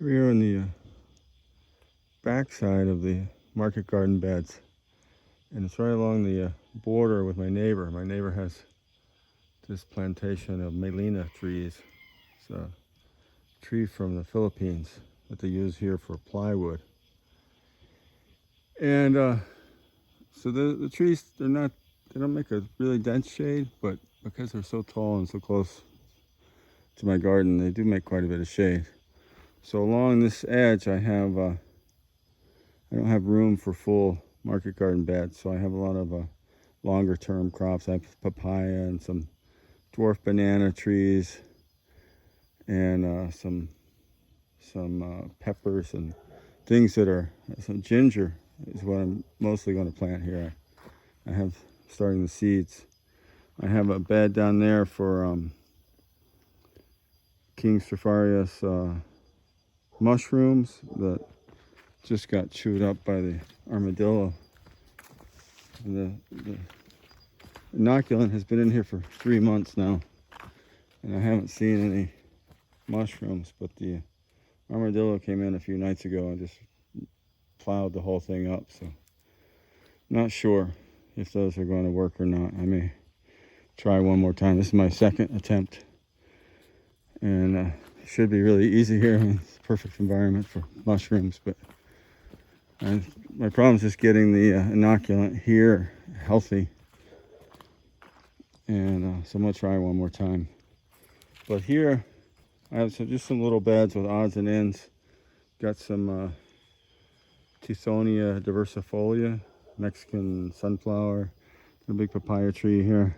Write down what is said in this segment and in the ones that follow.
We're here on the backside of the market garden beds, and it's right along the border with my neighbor. My neighbor has this plantation of Melina trees. It's a tree from the Philippines that they use here for plywood. And so the trees, they don't make a really dense shade, but because they're so tall and so close to my garden, they do make quite a bit of shade. So along this edge, I don't have room for full market garden beds, so I have a lot of longer term crops. I have papaya and some dwarf banana trees and some peppers and things that are some ginger is what I'm mostly going to plant here. I have starting the seeds. I have a bed down there for King Stropharia mushrooms that just got chewed up by the armadillo. The inoculant has been in here for 3 months now, and I haven't seen any mushrooms, but the armadillo came in a few nights ago and just plowed the whole thing up, so not sure if those are going to work or not. I may try one more time. This is my second attempt, and it should be really easy here. I mean, it's a perfect environment for mushrooms, but my problem is just getting the inoculant here healthy, and so I'm going to try one more time. But here I have just some little beds with odds and ends. Got some Tithonia diversifolia, Mexican sunflower, a big papaya tree here.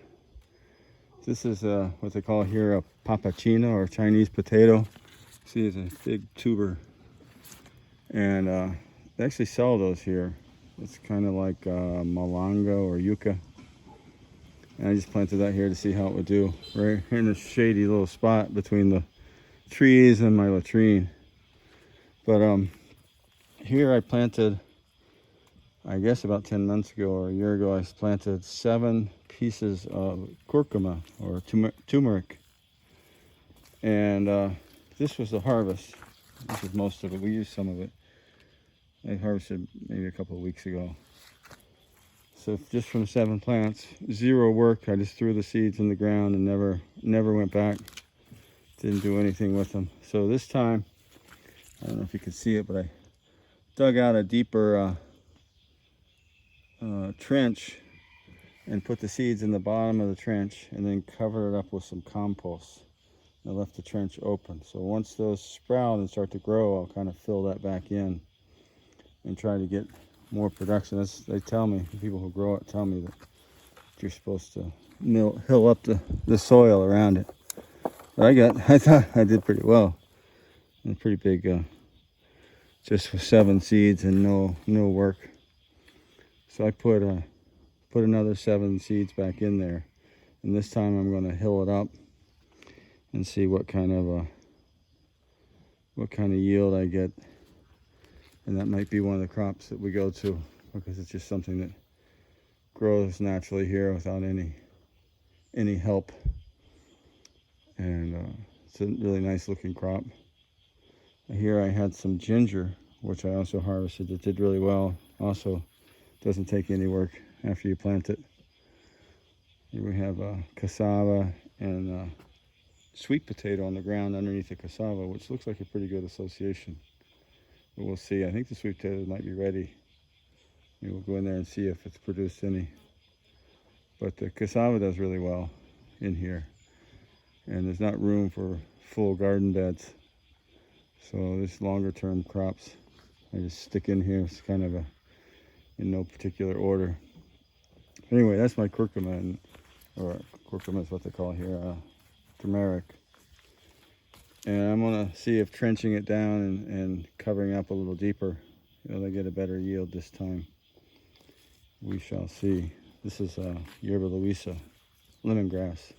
This is what they call here a papachina, or Chinese potato. See, it's a big tuber, and they actually sell those here. It's kind of like malanga or yucca, and I just planted that here to see how it would do, right in a shady little spot between the trees and my latrine. But here I planted, I guess about 10 months ago or a year ago, I planted 7 pieces of curcuma or turmeric, and this was the harvest. This is most of it. We used some of it. I harvested maybe a couple of weeks ago. So just from 7 plants, 0 work. I just threw the seeds in the ground and never went back. Didn't do anything with them. So this time, I don't know if you can see it, but I dug out a deeper trench and put the seeds in the bottom of the trench and then covered it up with some compost. I left the trench open. So once those sprout and start to grow, I'll kind of fill that back in and try to get more production. They tell me, the people who grow it tell me that you're supposed to hill up the soil around it. But I thought I did pretty well. A pretty big, just with 7 seeds and no work. So I put another 7 seeds back in there, and this time I'm going to hill it up and see what kind of yield I get. And that might be one of the crops that we go to, because it's just something that grows naturally here without any help. And it's a really nice looking crop. Here I had some ginger, which I also harvested. It did really well. Also doesn't take any work after you plant it. Here we have cassava and sweet potato on the ground underneath the cassava, which looks like a pretty good association. But we'll see. I think the sweet potatoes might be ready. Maybe we'll go in there and see if it's produced any. But the cassava does really well in here. And there's not room for full garden beds. So there's longer term crops I just stick in here. It's kind of in no particular order. Anyway, that's my curcuma, or curcuma is what they call here, turmeric. And I'm gonna see if trenching it down and covering up a little deeper, will I get a better yield this time. We shall see. This is Yerba Luisa, lemongrass,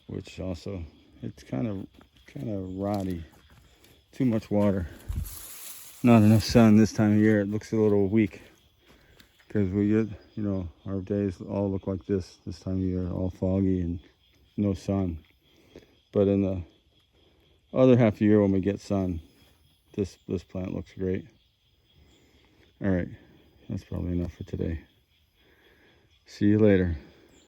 which also, it's kind of rotty. Too much water. Not enough sun this time of year. It looks a little weak, because we get, our days all look like this time of year, all foggy and no sun. But in the other half of the year when we get sun, this plant looks great. All right, that's probably enough for today. See you later.